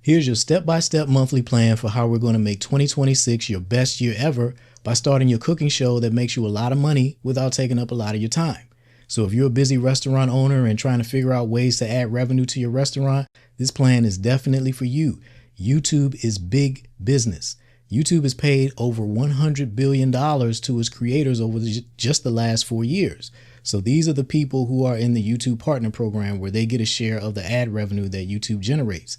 Here's your step-by-step monthly plan for how we're going to make 2026 your best year ever by starting your cooking show that makes you a lot of money without taking up a lot of your time. So if you're a busy restaurant owner and trying to figure out ways to add revenue to your restaurant, this plan is definitely for you. YouTube is big business. YouTube has paid over $100 billion to its creators over just the last 4 years. So these are the people who are in the YouTube Partner Program, where they get a share of the ad revenue that YouTube generates.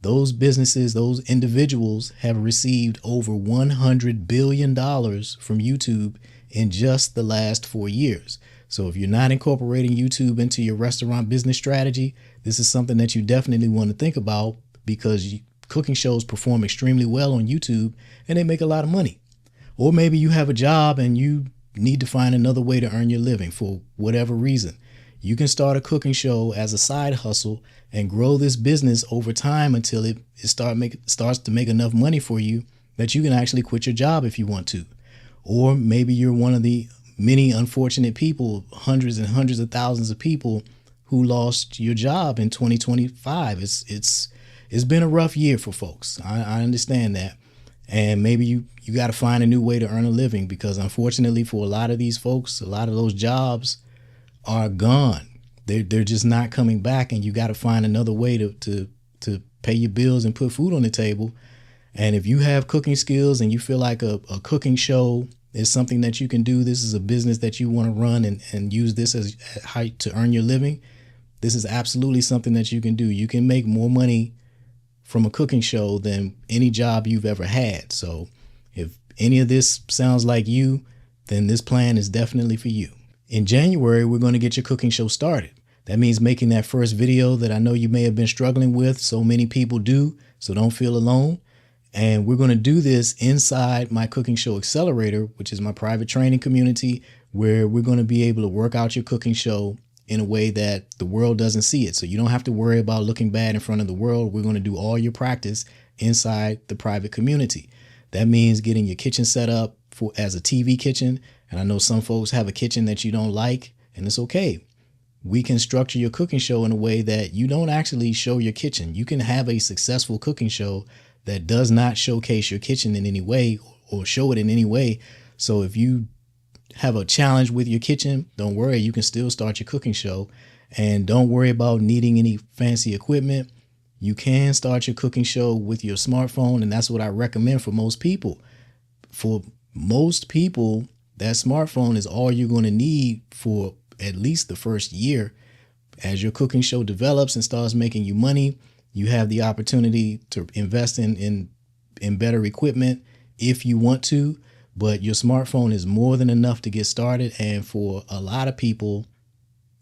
Those businesses, those individuals have received over $100 billion from YouTube in just the last 4 years. So if you're not incorporating YouTube into your restaurant business strategy, this is something that you definitely want to think about, because cooking shows perform extremely well on YouTube and they make a lot of money. Or maybe you have a job and you need to find another way to earn your living for whatever reason. You can start a cooking show as a side hustle and grow this business over time until it starts to make enough money for you that you can actually quit your job if you want to. Or maybe you're one of the many unfortunate people, hundreds and hundreds of thousands of people who lost your job in 2025. It's been a rough year for folks. I understand that. And maybe you got to find a new way to earn a living, because unfortunately for a lot of these folks, a lot of those jobs are gone. They're just not coming back, and you got to find another way to pay your bills and put food on the table. And if you have cooking skills and you feel like a cooking show is something that you can do, this is a business that you want to run and use this as how to earn your living, this is absolutely something that you can do. You can make more money from a cooking show than any job you've ever had. So if any of this sounds like you, then this plan is definitely for you. In January, we're going to get your cooking show started. That means making that first video that I know you may have been struggling with. So many people do, so don't feel alone. And we're going to do this inside my Cooking Show Accelerator, which is my private training community, where we're going to be able to work out your cooking show in a way that the world doesn't see it. So you don't have to worry about looking bad in front of the world. We're going to do all your practice inside the private community. That means getting your kitchen set up as a TV kitchen. And I know some folks have a kitchen that you don't like, and it's okay. We can structure your cooking show in a way that you don't actually show your kitchen. You can have a successful cooking show that does not showcase your kitchen in any way or show it in any way. So if you have a challenge with your kitchen, don't worry, you can still start your cooking show, and don't worry about needing any fancy equipment. You can start your cooking show with your smartphone, and that's what I recommend for most people. For most people, that smartphone is all you're going to need for at least the first year. As your cooking show develops and starts making you money, you have the opportunity to invest in better equipment if you want to, but your smartphone is more than enough to get started. And for a lot of people,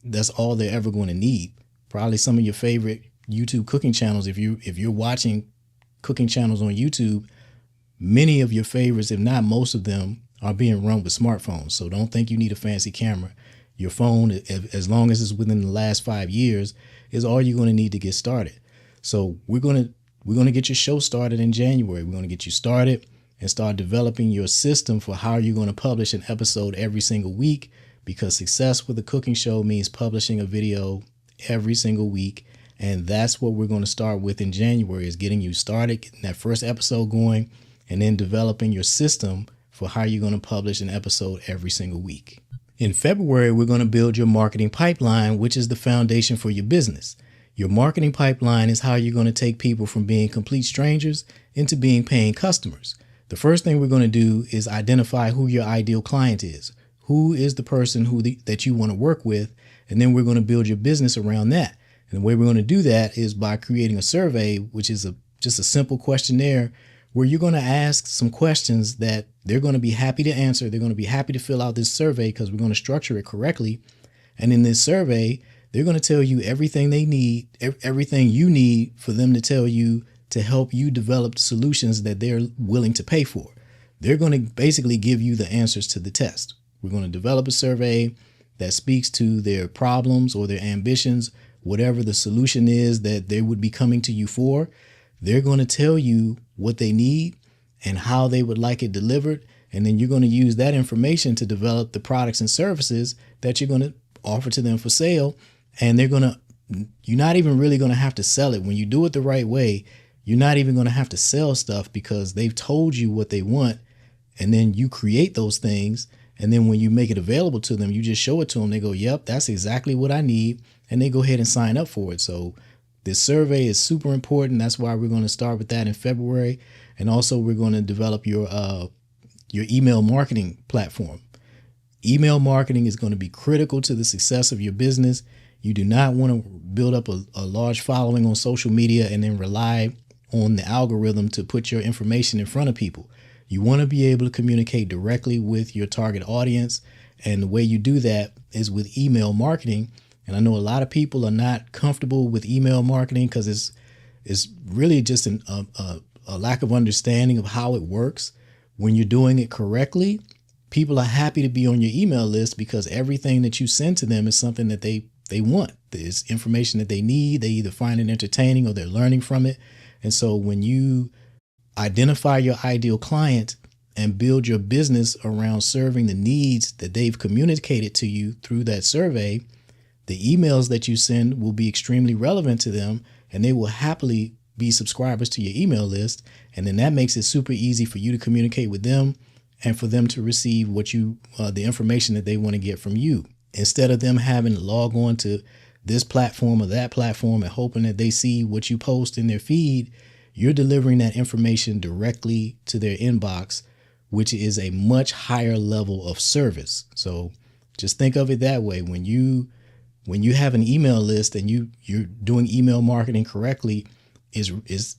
that's all they're ever going to need. Probably some of your favorite YouTube cooking channels, if you're watching cooking channels on YouTube, many of your favorites, if not most of them, are being run with smartphones. So don't think you need a fancy camera. Your phone, as long as it's within the last 5 years, is all you're going to need to get started. So we're going to get your show started in January. We're going to get you started and start developing your system for how you're going to publish an episode every single week, because success with a cooking show means publishing a video every single week. And that's what we're going to start with in January, is getting you started, getting that first episode going, and then developing your system for how you're going to publish an episode every single week. In February, we're going to build your marketing pipeline, which is the foundation for your business. Your marketing pipeline is how you're going to take people from being complete strangers into being paying customers. The first thing we're going to do is identify who your ideal client is. Who is the person that you want to work with? And then we're going to build your business around that. And the way we're going to do that is by creating a survey, which is just a simple questionnaire where you're going to ask some questions that they're going to be happy to answer. They're going to be happy to fill out this survey because we're going to structure it correctly. And in this survey, they're going to tell you everything they need, everything you need for them to tell you to help you develop solutions that they're willing to pay for. They're going to basically give you the answers to the test. We're going to develop a survey that speaks to their problems or their ambitions, whatever the solution is that they would be coming to you for. They're going to tell you what they need and how they would like it delivered. And then you're going to use that information to develop the products and services that you're going to offer to them for sale. And you're not even really going to have to sell it. When you do it the right way, you're not even going to have to sell stuff because they've told you what they want. And then you create those things. And then when you make it available to them, you just show it to them. They go, yep, that's exactly what I need. And they go ahead and sign up for it. So this survey is super important. That's why we're going to start with that in February. And also we're going to develop your email marketing platform. Email marketing is going to be critical to the success of your business. You do not want to build up a large following on social media and then rely on the algorithm to put your information in front of people. You want to be able to communicate directly with your target audience. And the way you do that is with email marketing. And I know a lot of people are not comfortable with email marketing because it's really just a lack of understanding of how it works. When you're doing it correctly, people are happy to be on your email list because everything that you send to them is something that they want. There's information that they need. They either find it entertaining or they're learning from it. And so when you identify your ideal client and build your business around serving the needs that they've communicated to you through that survey, the emails that you send will be extremely relevant to them and they will happily be subscribers to your email list. And then that makes it super easy for you to communicate with them and for them to receive the information that they want to get from you. Instead of them having to log on to this platform or that platform and hoping that they see what you post in their feed, you're delivering that information directly to their inbox, which is a much higher level of service. So just think of it that way. When you have an email list and you're doing email marketing correctly, is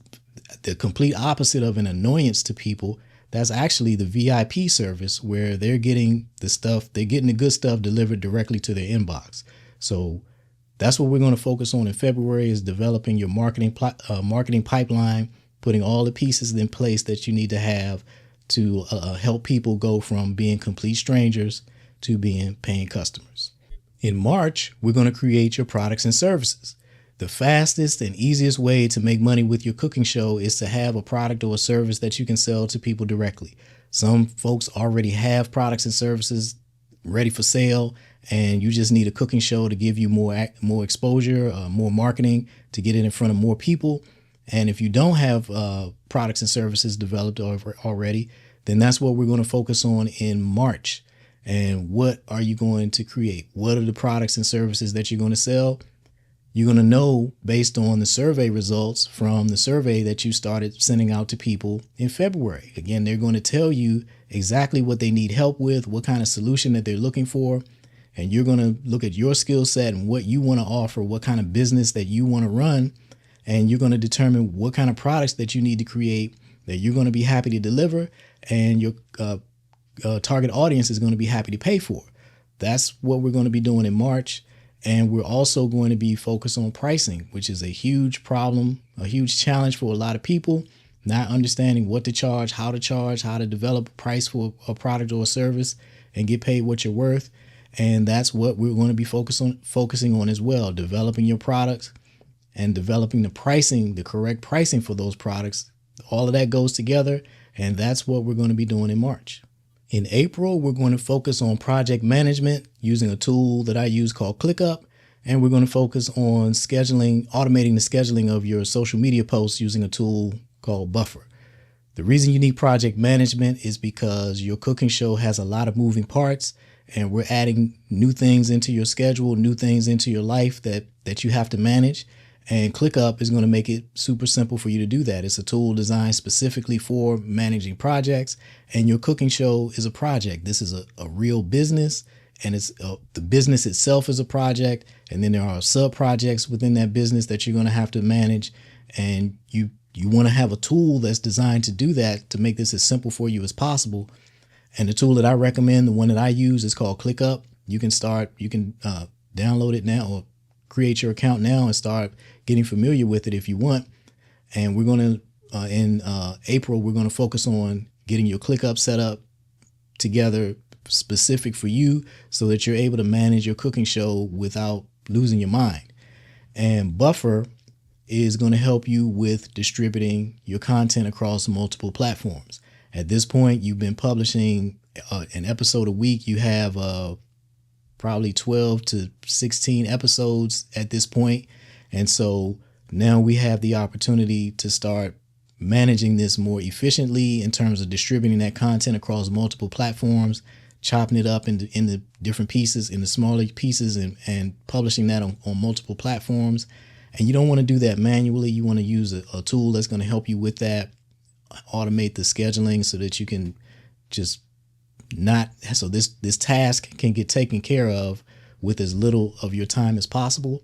the complete opposite of an annoyance to people. That's actually the VIP service where they're getting the good stuff delivered directly to their inbox. So that's what we're going to focus on in February, is developing your marketing pipeline, putting all the pieces in place that you need to have to help people go from being complete strangers to being paying customers. In March, we're going to create your products and services. The fastest and easiest way to make money with your cooking show is to have a product or a service that you can sell to people directly. Some folks already have products and services ready for sale, and you just need a cooking show to give you more exposure, more marketing, to get it in front of more people. And if you don't have products and services developed already, then that's what we're going to focus on in March. And what are you going to create? What are the products and services that you're going to sell? You're going to know based on the survey results from the survey that you started sending out to people in February. Again, they're going to tell you exactly what they need help with, what kind of solution that they're looking for. And you're going to look at your skill set and what you want to offer, what kind of business that you want to run. And you're going to determine what kind of products that you need to create that you're going to be happy to deliver, and your target audience is going to be happy to pay for. That's what we're going to be doing in March. And we're also going to be focused on pricing, which is a huge problem, a huge challenge for a lot of people, not understanding what to charge, how to develop a price for a product or a service and get paid what you're worth. And that's what we're going to be focusing on as well, developing your products and developing the correct pricing for those products. All of that goes together, and that's what we're going to be doing in March. In April, we're going to focus on project management using a tool that I use called ClickUp, and we're going to focus on automating the scheduling of your social media posts using a tool called Buffer. The reason you need project management is because your cooking show has a lot of moving parts, and we're adding new things into your schedule, new things into your life that you have to manage. And ClickUp is going to make it super simple for you to do that. It's a tool designed specifically for managing projects, and your cooking show is a project. This is a real business, and it's the business itself is a project, and then there are sub projects within that business that you're going to have to manage. And you want to have a tool that's designed to do that, to make this as simple for you as possible. And the tool that I recommend, the one that I use, is called ClickUp. You can download it now or create your account now and start getting familiar with it if you want. And we're going to, in April, we're going to focus on getting your ClickUp set up together specific for you so that you're able to manage your cooking show without losing your mind. And Buffer is going to help you with distributing your content across multiple platforms. At this point, you've been publishing an episode a week. You have probably 12 to 16 episodes at this point. And so now we have the opportunity to start managing this more efficiently in terms of distributing that content across multiple platforms, chopping it up in the different pieces, in the smaller pieces, and publishing that on multiple platforms. And you don't want to do that manually. You want to use a tool that's going to help you with that, automate the scheduling so that you can just so this task can get taken care of with as little of your time as possible.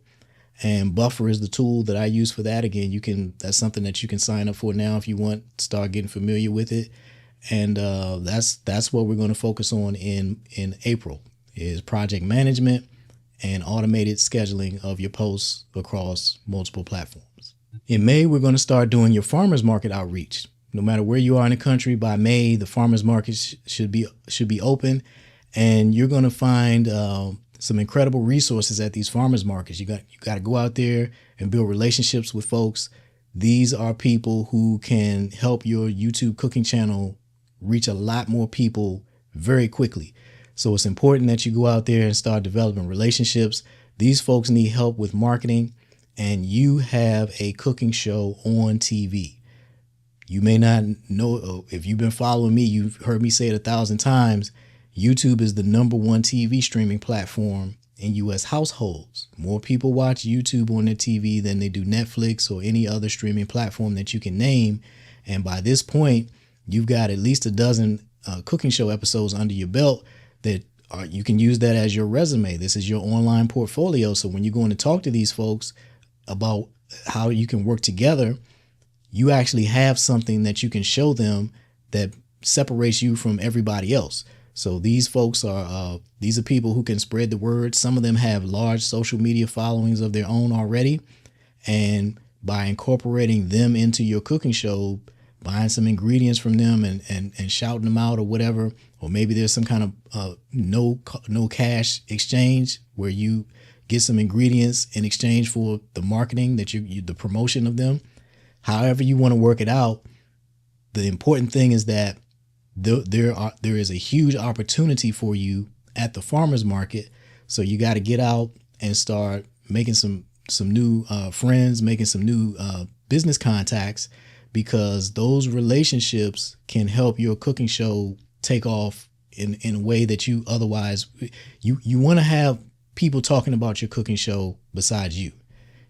And Buffer is the tool that I use for that. Again, that's something that you can sign up for now if you want to start getting familiar with it. And that's what we're going to focus on in April, is project management and automated scheduling of your posts across multiple platforms. In May, we're going to start doing your farmers market outreach. No matter where you are in the country, by May, the farmers market should be open, and you're going to find some incredible resources at these farmers markets. You got to go out there and build relationships with folks. These are people who can help your YouTube cooking channel reach a lot more people very quickly. So it's important that you go out there and start developing relationships. These folks need help with marketing, and you have a cooking show on TV. You may not know, if you've been following me, you've heard me say it 1,000 times. YouTube is the #1 TV streaming platform in U.S. households. More people watch YouTube on their TV than they do Netflix or any other streaming platform that you can name. And by this point, you've got at least a dozen cooking show episodes under your belt that you can use that as your resume. This is your online portfolio. So when you're going to talk to these folks about how you can work together, you actually have something that you can show them that separates you from everybody else. So these folks are people who can spread the word. Some of them have large social media followings of their own already. And by incorporating them into your cooking show, buying some ingredients from them and shouting them out or whatever, or maybe there's some kind of no cash exchange where you get some ingredients in exchange for the marketing the promotion of them. However you want to work it out, the important thing is that there is a huge opportunity for you at the farmers market. So you got to get out and start making some new friends, making some new business contacts, because those relationships can help your cooking show take off in a way that you otherwise, you want to have people talking about your cooking show besides you.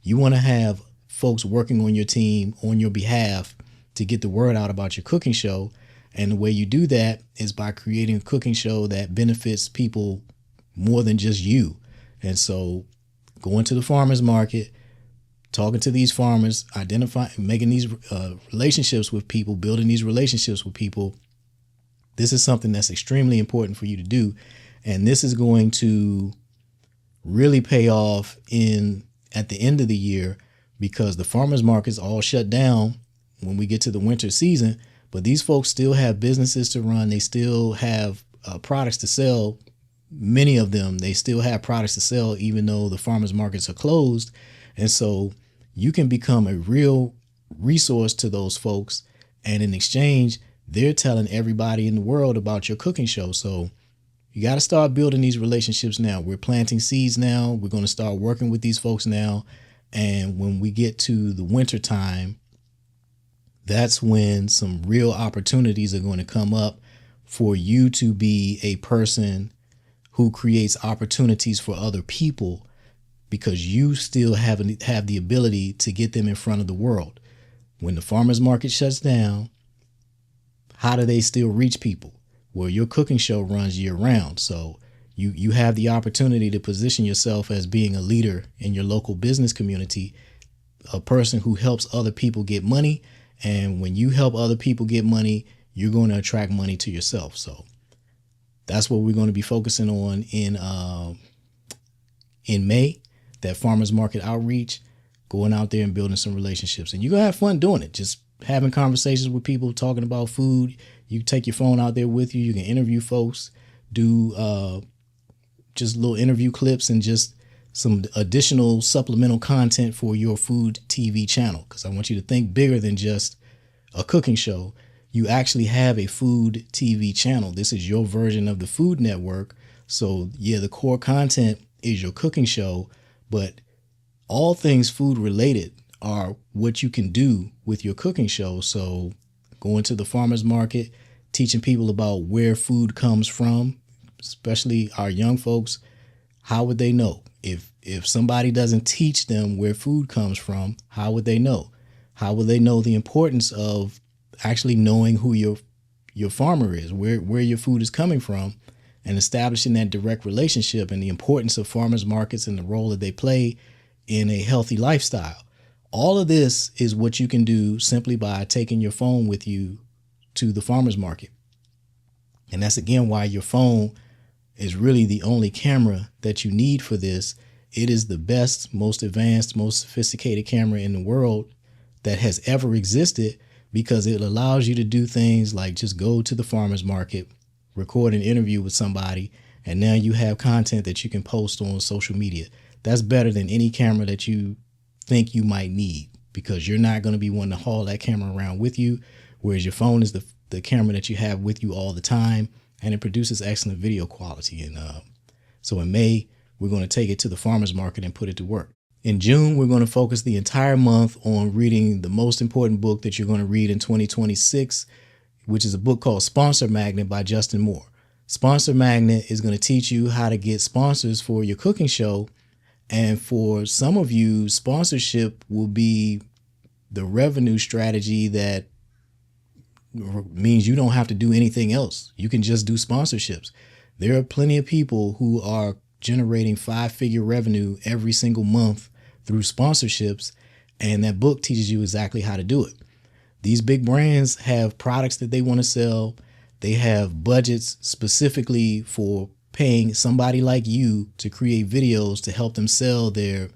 You want to have folks working on your team on your behalf to get the word out about your cooking show. And the way you do that is by creating a cooking show that benefits people more than just you. And so going to the farmers market, talking to these farmers, making these relationships with people, building these relationships with people. This is something that's extremely important for you to do. And this is going to really pay off at the end of the year, because the farmers markets all shut down when we get to the winter season. But these folks still have businesses to run. They still have products to sell. Many of them, they still have products to sell, even though the farmers markets are closed. And so you can become a real resource to those folks. And in exchange, they're telling everybody in the world about your cooking show. So you got to start building these relationships now. We're planting seeds now. We're going to start working with these folks now. And when we get to the winter time, that's when some real opportunities are going to come up for you to be a person who creates opportunities for other people, because you still have the ability to get them in front of the world. When the farmers market shuts down, how do they still reach people? Well, your cooking show runs year round. So you have the opportunity to position yourself as being a leader in your local business community, a person who helps other people get money. And when you help other people get money, you're going to attract money to yourself. So that's what we're going to be focusing on in May, that farmers market outreach, going out there and building some relationships. And you're going to have fun doing it. Just having conversations with people, talking about food. You can take your phone out there with you. You can interview folks, do just little interview clips and just some additional supplemental content for your food TV channel. Because I want you to think bigger than just a cooking show. You actually have a food TV channel. This is your version of the Food Network. So yeah, the core content is your cooking show, but all things food related are what you can do with your cooking show. So going to the farmer's market, teaching people about where food comes from, especially our young folks. How would they know? If somebody doesn't teach them where food comes from, how would they know? How would they know the importance of actually knowing who your farmer is, where your food is coming from, and establishing that direct relationship and the importance of farmers markets and the role that they play in a healthy lifestyle? All of this is what you can do simply by taking your phone with you to the farmer's market. And that's again why your phone is really the only camera that you need for this. It is the best, most advanced, most sophisticated camera in the world that has ever existed, because it allows you to do things like just go to the farmer's market, record an interview with somebody, and now you have content that you can post on social media. That's better than any camera that you think you might need, because you're not going to be one to haul that camera around with you, whereas your phone is the camera that you have with you all the time, and it produces excellent video quality. And so in May, we're going to take it to the farmer's market and put it to work. In June, we're going to focus the entire month on reading the most important book that you're going to read in 2026, which is a book called Sponsor Magnet by Justin Moore. Sponsor Magnet is going to teach you how to get sponsors for your cooking show. And for some of you, sponsorship will be the revenue strategy that means you don't have to do anything else. You can just do sponsorships. There are plenty of people who are generating 5-figure revenue every single month through sponsorships, and that book teaches you exactly how to do it. These big brands have products that they want to sell. They have budgets specifically for paying somebody like you to create videos to help them sell their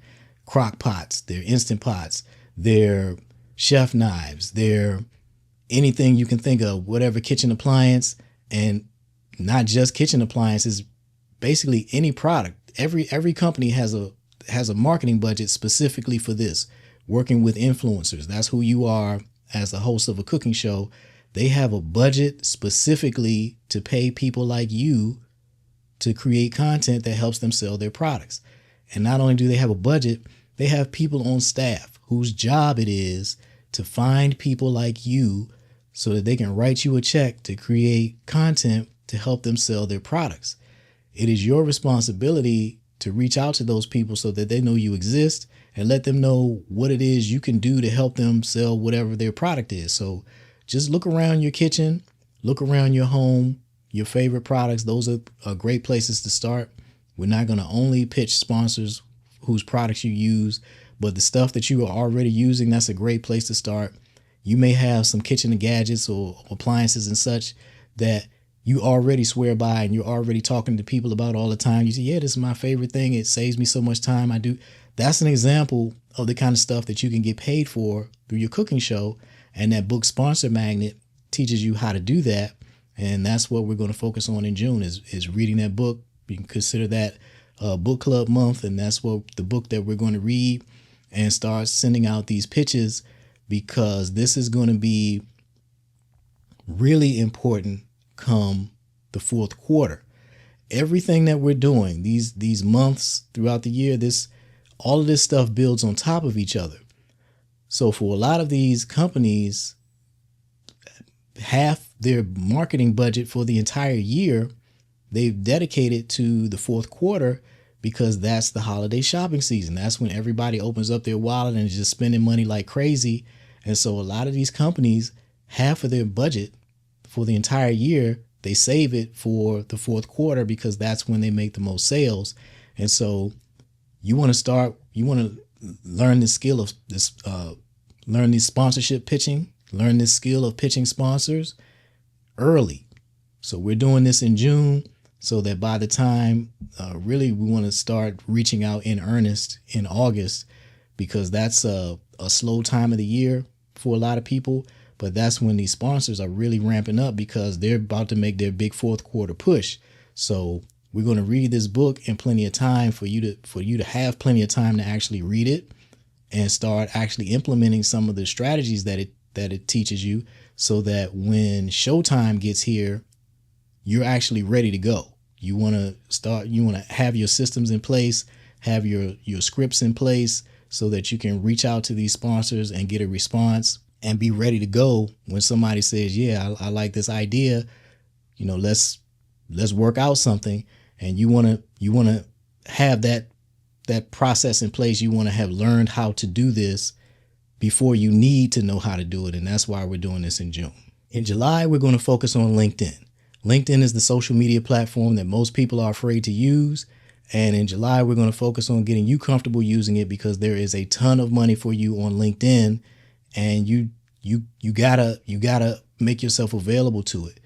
crock pots, their Instant Pots, their chef knives, their anything you can think of, whatever kitchen appliance, and not just kitchen appliances, basically any product. Every company has a marketing budget specifically for this, working with influencers. That's who you are as the host of a cooking show. They have a budget specifically to pay people like you to create content that helps them sell their products. And not only do they have a budget, they have people on staff whose job it is to find people like you so that they can write you a check to create content to help them sell their products. It is your responsibility to reach out to those people so that they know you exist and let them know what it is you can do to help them sell whatever their product is. So just look around your kitchen, look around your home, your favorite products. Those are great places to start. We're not going to only pitch sponsors whose products you use, but the stuff that you are already using, that's a great place to start. You may have some kitchen gadgets or appliances and such that you already swear by and you're already talking to people about all the time. You say, yeah, this is my favorite thing. It saves me so much time. I do. That's an example of the kind of stuff that you can get paid for through your cooking show. And that book Sponsor Magnet teaches you how to do that. And that's what we're going to focus on in June is reading that book. You can consider that book club month. And that's what the book that we're going to read and start sending out these pitches, because this is going to be really important come the fourth quarter. Everything that we're doing, these months throughout the year, all of this stuff builds on top of each other. So for a lot of these companies, half their marketing budget for the entire year, they've dedicated to the fourth quarter, because that's the holiday shopping season. That's when everybody opens up their wallet and is just spending money like crazy. And so a lot of these companies, half of their budget for the entire year, they save it for the fourth quarter, because that's when they make the most sales. And so you want to learn the skill of this, learn this sponsorship pitching, learn this skill of pitching sponsors early. So we're doing this in June, so that by the time really we want to start reaching out in earnest in August, because that's a slow time of the year for a lot of people. But that's when these sponsors are really ramping up, because they're about to make their big fourth quarter push. So we're going to read this book in plenty of time for you to have plenty of time to actually read it and start actually implementing some of the strategies that it teaches you, so that when showtime gets here, you're actually ready to go. You want to have your systems in place, have your scripts in place, so that you can reach out to these sponsors and get a response and be ready to go when somebody says, yeah, I like this idea. Let's work out something. And you want to have that process in place. You want to have learned how to do this before you need to know how to do it. And that's why we're doing this in June. In July, we're going to focus on LinkedIn. LinkedIn is the social media platform that most people are afraid to use. And in July, we're going to focus on getting you comfortable using it, because there is a ton of money for you on LinkedIn, and you gotta make yourself available to it.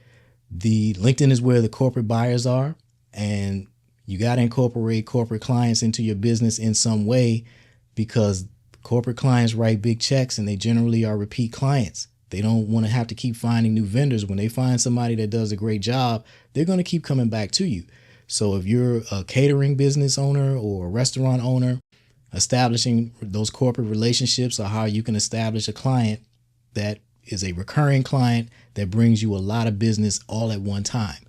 The LinkedIn is where the corporate buyers are, and you got to incorporate corporate clients into your business in some way, because corporate clients write big checks and they generally are repeat clients. They don't want to have to keep finding new vendors. When they find somebody that does a great job, they're going to keep coming back to you. So if you're a catering business owner or a restaurant owner, establishing those corporate relationships are how you can establish a client that is a recurring client that brings you a lot of business all at one time.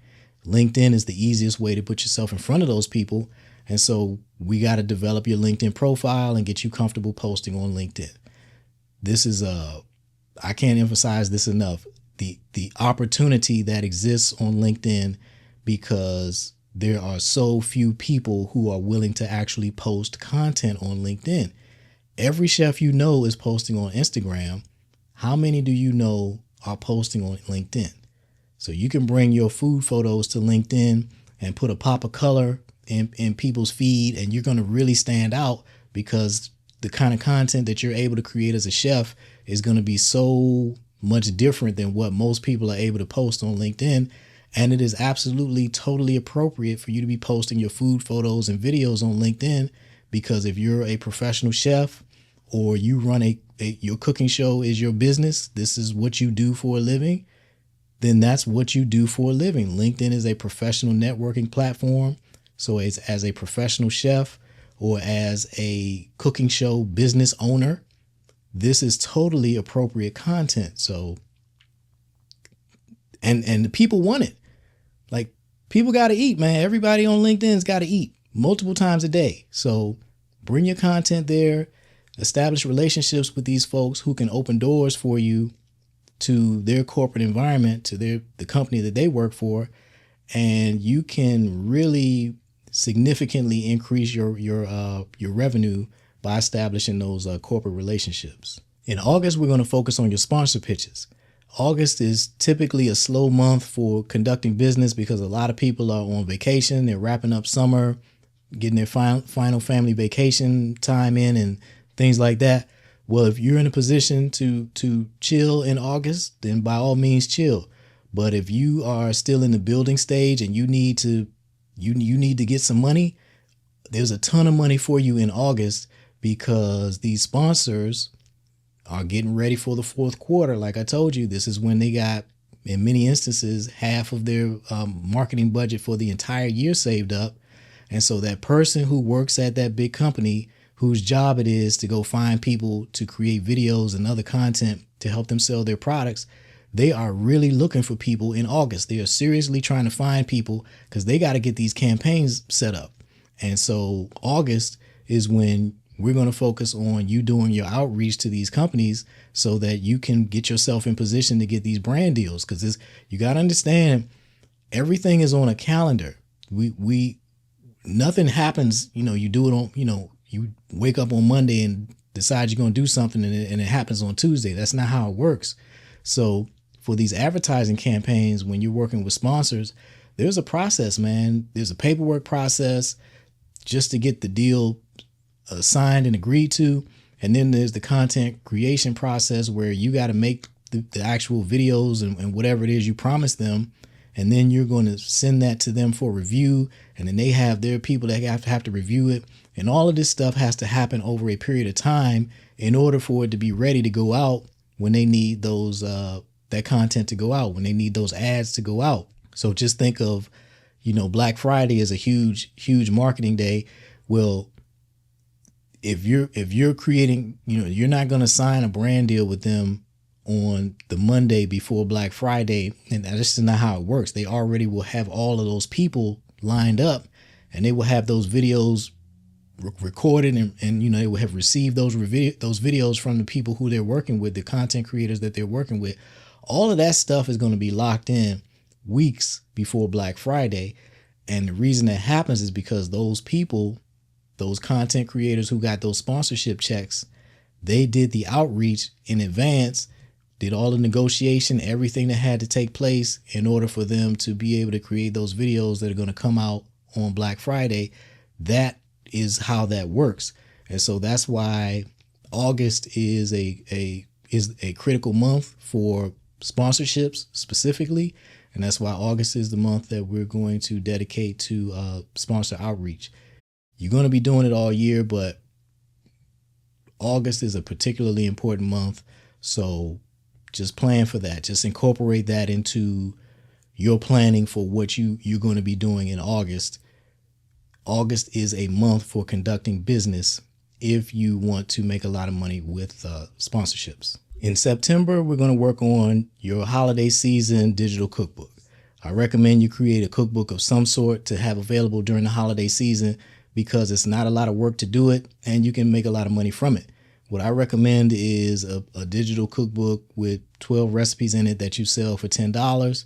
LinkedIn is the easiest way to put yourself in front of those people. And so we got to develop your LinkedIn profile and get you comfortable posting on LinkedIn. This is I can't emphasize this enough. The opportunity that exists on LinkedIn, because there are so few people who are willing to actually post content on LinkedIn. Every chef you know is posting on Instagram. How many do you know are posting on LinkedIn? So you can bring your food photos to LinkedIn and put a pop of color in people's feed, and you're going to really stand out, because the kind of content that you're able to create as a chef is going to be so much different than what most people are able to post on LinkedIn. And it is absolutely totally appropriate for you to be posting your food photos and videos on LinkedIn, because if you're a professional chef or you run your cooking show is your business, this is what you do for a living, then that's what you do for a living. LinkedIn is a professional networking platform. So as a professional chef or as a cooking show business owner, this is totally appropriate content. So, and the people want it. Like, people got to eat, man. Everybody on LinkedIn's got to eat multiple times a day. So bring your content there, establish relationships with these folks who can open doors for you to their corporate environment, to the company that they work for, and you can really significantly increase your revenue by establishing those corporate relationships. In August, we're going to focus on your sponsor pitches. August is typically a slow month for conducting business because a lot of people are on vacation. They're wrapping up summer, getting their final family vacation time in and things like that. Well, if you're in a position to chill in August, then by all means chill. But if you are still in the building stage and you need to get some money, there's a ton of money for you in August, because these sponsors are getting ready for the fourth quarter. Like I told you, this is when they got, in many instances, half of their marketing budget for the entire year saved up. And so that person who works at that big company, whose job it is to go find people to create videos and other content to help them sell their products, they are really looking for people in August. They are seriously trying to find people because they got to get these campaigns set up. And so August is when we're going to focus on you doing your outreach to these companies so that you can get yourself in position to get these brand deals. Because you got to understand, everything is on a calendar. Nothing happens, you do it on, you wake up on Monday and decide you're going to do something and it happens on Tuesday. That's not how it works. So for these advertising campaigns, when you're working with sponsors, there's a process, man. There's a paperwork process just to get the deal signed and agreed to. And then there's the content creation process where you got to make the actual videos and whatever it is you promised them. And then you're going to send that to them for review. And then they have their people that have to review it. And all of this stuff has to happen over a period of time in order for it to be ready to go out when they need those that content to go out, when they need those ads to go out. So just think of, Black Friday is a huge marketing day. Well, if you're creating, you're not going to sign a brand deal with them on the Monday before Black Friday. And that's just not how it works. They already will have all of those people lined up, and they will have those videos recorded and they will have received those videos from the people who they're working with, the content creators that they're working with. All of that stuff is going to be locked in weeks before Black Friday. And the reason that happens is because those people, those content creators who got those sponsorship checks, they did the outreach in advance, did all the negotiation, everything that had to take place in order for them to be able to create those videos that are going to come out on Black Friday. That is how that works. And so that's why August is a critical month for sponsorships specifically. And that's why August is the month that we're going to dedicate to sponsor outreach. You're going to be doing it all year, but August is a particularly important month. So just plan for that. Just incorporate that into your planning for what you're going to be doing in August. August is a month for conducting business if you want to make a lot of money with sponsorships. In September, we're going to work on your holiday season digital cookbook. I recommend you create a cookbook of some sort to have available during the holiday season because it's not a lot of work to do it and you can make a lot of money from it. What I recommend is a digital cookbook with 12 recipes in it that you sell for $10.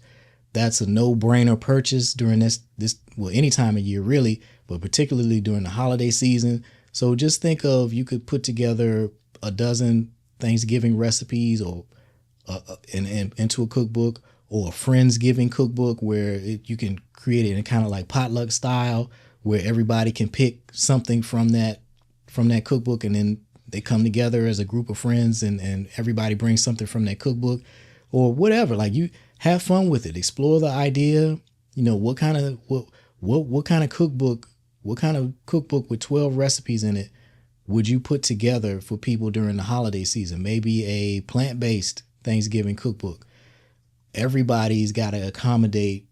That's a no-brainer purchase during this any time of year really, but particularly during the holiday season. So just think of, you could put together a dozen Thanksgiving recipes or into a cookbook, or a Friendsgiving cookbook where you can create it in kind of like potluck style where everybody can pick something from that cookbook, and then they come together as a group of friends and everybody brings something from that cookbook or whatever. Like, you have fun with it. Explore the idea. What kind of cookbook with 12 recipes in it would you put together for people during the holiday season? Maybe a plant-based Thanksgiving cookbook. Everybody's got to accommodate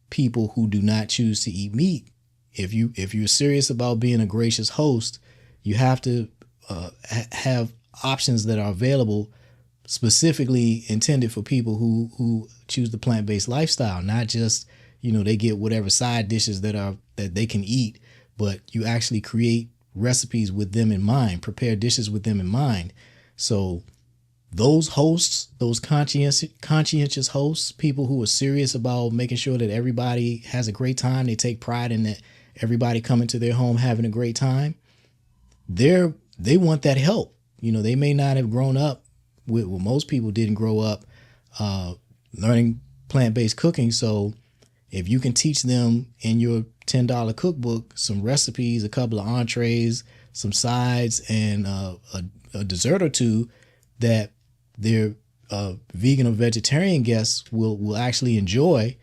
people who do not choose to eat meat. If you're serious about being a gracious host, you have to have options that are available specifically intended for people who choose the plant-based lifestyle, not just, they get whatever side dishes that they can eat, but you actually create recipes with them in mind, prepare dishes with them in mind. So those hosts, those conscientious hosts, people who are serious about making sure that everybody has a great time, they take pride in that everybody coming to their home having a great time, they want that help. They may not have grown up with, well, most people didn't grow up learning plant-based cooking. So if you can teach them in your $10 cookbook some recipes, a couple of entrees, some sides, and a dessert or two that their vegan or vegetarian guests will actually enjoy,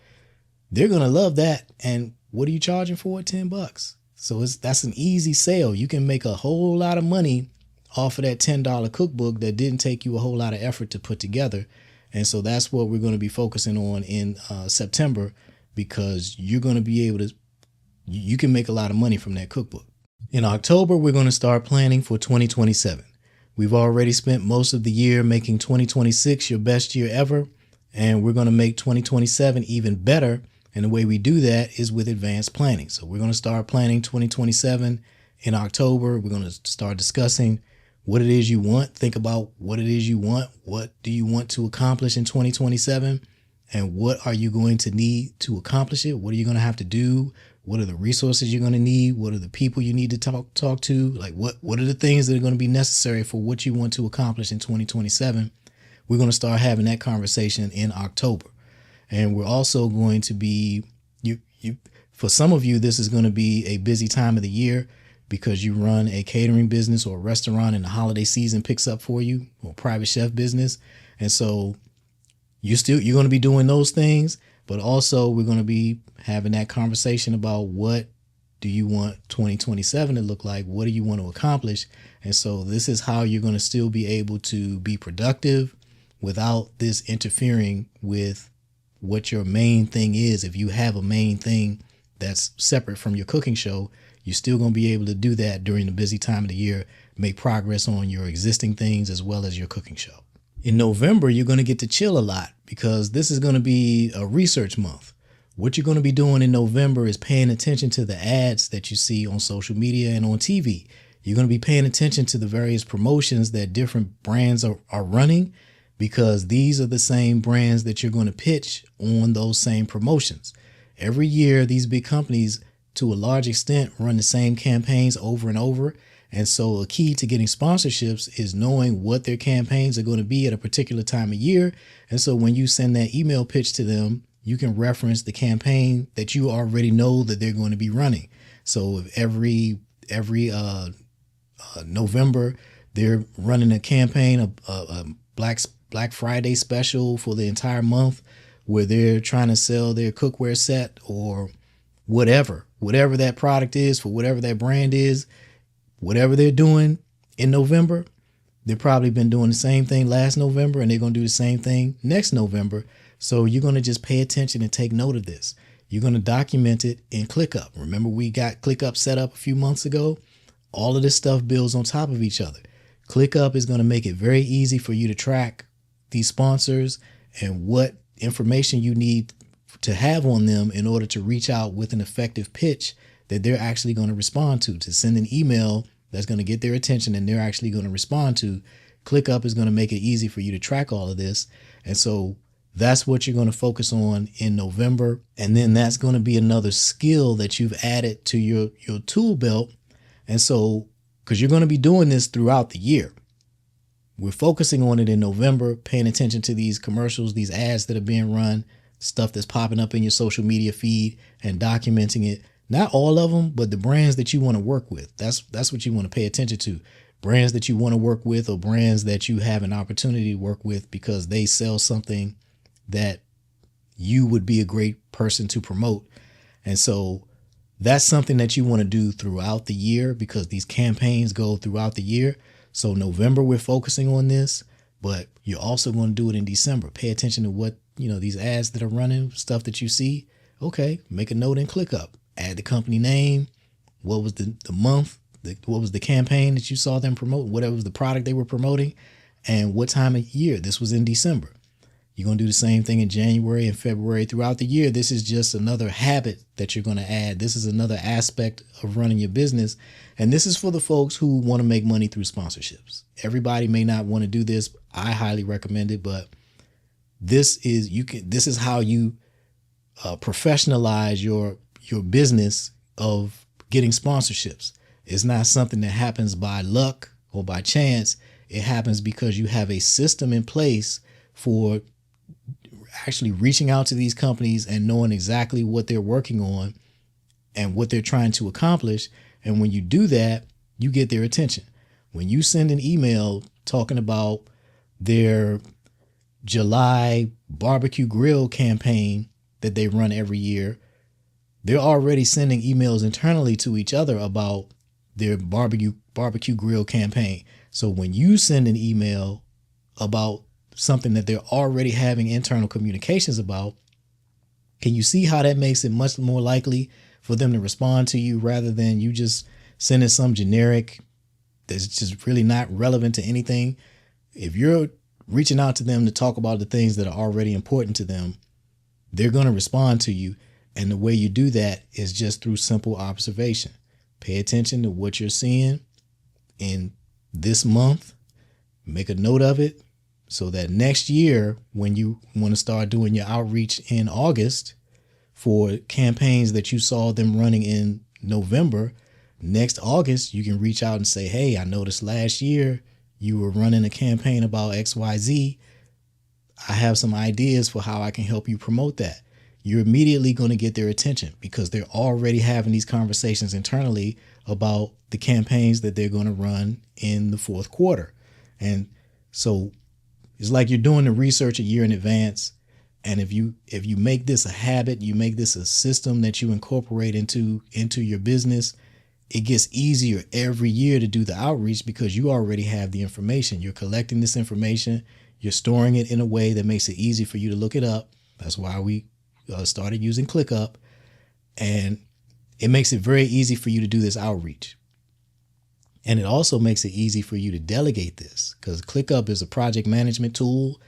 they're going to love that. And what are you charging for it? $10. So that's an easy sale. You can make a whole lot of money off of that $10 cookbook that didn't take you a whole lot of effort to put together. And so that's what we're going to be focusing on in September, because you're going to be able to, you can make a lot of money from that cookbook. In October, we're going to start planning for 2027. We've already spent most of the year making 2026 your best year ever, and we're going to make 2027 even better. And the way we do that is with advanced planning. So we're going to start planning 2027 in October. We're going to start discussing what it is you want. Think about what it is you want. What do you want to accomplish in 2027? And what are you going to need to accomplish it? What are you going to have to do? What are the resources you're going to need? What are the people you need to talk to? Like, what are the things that are going to be necessary for what you want to accomplish in 2027? We're going to start having that conversation in October. And we're also going to be, for some of you, this is going to be a busy time of the year because you run a catering business or a restaurant and the holiday season picks up for you, or private chef business. And so you're going to be doing those things, but also we're going to be having that conversation about what do you want 2027 to look like? What do you want to accomplish? And so this is how you're going to still be able to be productive without this interfering with what your main thing is. If you have a main thing that's separate from your cooking show, you're still going to be able to do that during the busy time of the year, make progress on your existing things as well as your cooking show. In November, you're going to get to chill a lot because this is going to be a research month. What you're going to be doing in November is paying attention to the ads that you see on social media and on TV. You're going to be paying attention to the various promotions that different brands are running, because these are the same brands that you're going to pitch on those same promotions. Every year, these big companies, to a large extent, run the same campaigns over and over. And so a key to getting sponsorships is knowing what their campaigns are going to be at a particular time of year. And so when you send that email pitch to them, you can reference the campaign that you already know that they're going to be running. So if every November they're running a campaign, a Black Friday special for the entire month, where they're trying to sell their cookware set or whatever that product is for whatever that brand is, whatever they're doing in November, they've probably been doing the same thing last November, and they're going to do the same thing next November. So you're going to just pay attention and take note of this. You're going to document it in ClickUp. Remember, we got ClickUp set up a few months ago. All of this stuff builds on top of each other. ClickUp is going to make it very easy for you to track these sponsors and what information you need to have on them in order to reach out with an effective pitch that they're actually going to respond to send an email that's going to get their attention and they're actually going to respond to. ClickUp is going to make it easy for you to track all of this. And so that's what you're going to focus on in November. And then that's going to be another skill that you've added to your tool belt. And so, because you're going to be doing this throughout the year, we're focusing on it in November, paying attention to these commercials, these ads that are being run, stuff that's popping up in your social media feed, and documenting it. Not all of them, but the brands that you want to work with. That's what you want to pay attention to. Brands that you want to work with, or brands that you have an opportunity to work with because they sell something that you would be a great person to promote. And so that's something that you want to do throughout the year, because these campaigns go throughout the year. So November, we're focusing on this, but you're also going to do it in December. Pay attention to what, these ads that are running, stuff that you see. Okay, make a note in ClickUp. Add the company name. What was the month? What was the campaign that you saw them promote? Whatever was the product they were promoting, and what time of year. This was in December. You're going to do the same thing in January and February throughout the year. This is just another habit that you're going to add. This is another aspect of running your business. And this is for the folks who want to make money through sponsorships. Everybody may not want to do this. I highly recommend it, but this is how you professionalize your business of getting sponsorships. It's not something that happens by luck or by chance. It happens because you have a system in place for actually reaching out to these companies and knowing exactly what they're working on and what they're trying to accomplish. And when you do that, you get their attention. When you send an email talking about their July barbecue grill campaign that they run every year, they're already sending emails internally to each other about their barbecue grill campaign. So when you send an email about something that they're already having internal communications about, can you see how that makes it much more likely for them to respond to you rather than you just sending some generic that's just really not relevant to anything? If you're reaching out to them to talk about the things that are already important to them, they're going to respond to you. And the way you do that is just through simple observation. Pay attention to what you're seeing in this month. Make a note of it so that next year, when you want to start doing your outreach in August for campaigns that you saw them running in November, next August, you can reach out and say, hey, I noticed last year you were running a campaign about XYZ. I have some ideas for how I can help you promote that. You're immediately going to get their attention because they're already having these conversations internally about the campaigns that they're going to run in the fourth quarter. And so it's like you're doing the research a year in advance. And if you make this a habit, you make this a system that you incorporate into your business, it gets easier every year to do the outreach because you already have the information. You're collecting this information. You're storing it in a way that makes it easy for you to look it up. That's why we started using ClickUp, and it makes it very easy for you to do this outreach. And it also makes it easy for you to delegate this because ClickUp is a project management tool.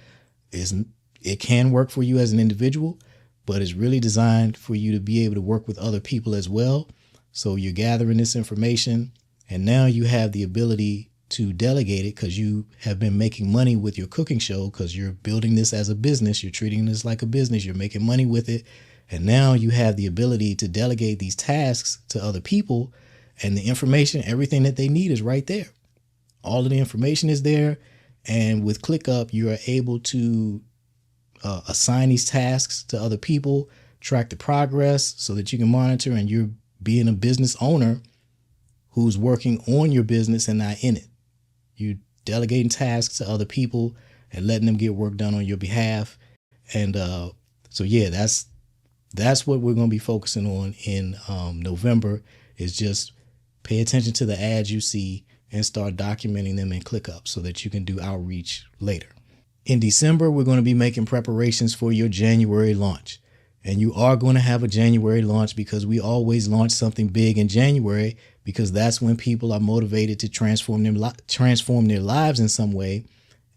It can work for you as an individual, but it's really designed for you to be able to work with other people as well. So you're gathering this information, and now you have the ability to delegate it because you have been making money with your cooking show, because you're building this as a business. You're treating this like a business. You're making money with it. And now you have the ability to delegate these tasks to other people, and the information, everything that they need is right there. All of the information is there. And with ClickUp, you are able to assign these tasks to other people, track the progress so that you can monitor, and you're being a business owner who's working on your business and not in it. You delegating tasks to other people and letting them get work done on your behalf. And so yeah, that's what we're going to be focusing on in November, is just pay attention to the ads you see and start documenting them in ClickUp so that you can do outreach later. In December, we're going to be making preparations for your January launch. And you are going to have a January launch because we always launch something big in January, because that's when people are motivated to transform their lives in some way.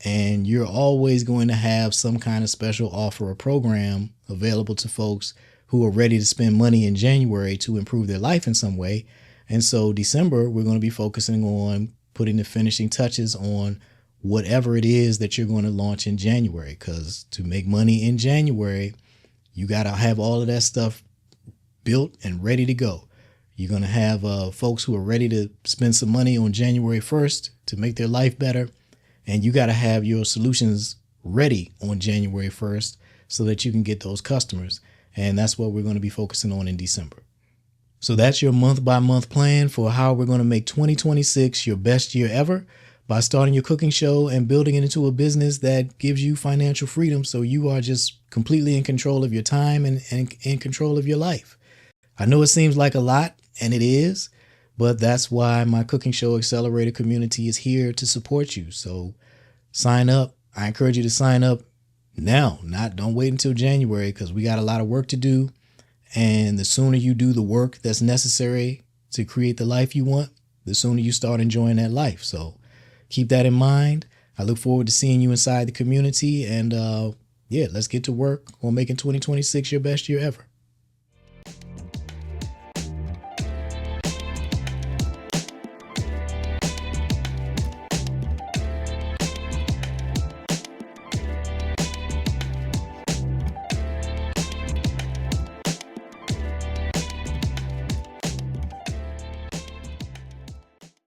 And you're always going to have some kind of special offer or program available to folks who are ready to spend money in January to improve their life in some way. And so December, we're going to be focusing on putting the finishing touches on whatever it is that you're going to launch in January, because to make money in January, you got to have all of that stuff built and ready to go. You're going to have folks who are ready to spend some money on January 1st to make their life better. And you got to have your solutions ready on January 1st so that you can get those customers. And that's what we're going to be focusing on in December. So that's your month by month plan for how we're going to make 2026 your best year ever, by starting your cooking show and building it into a business that gives you financial freedom, so you are just completely in control of your time and in control of your life. I know it seems like a lot, and it is, but that's why my Cooking Show Accelerator community is here to support you. So sign up. I encourage you to sign up now. Don't wait until January, because we got a lot of work to do. And the sooner you do the work that's necessary to create the life you want, the sooner you start enjoying that life. So keep that in mind. I look forward to seeing you inside the community. And yeah, let's get to work on making 2026 your best year ever.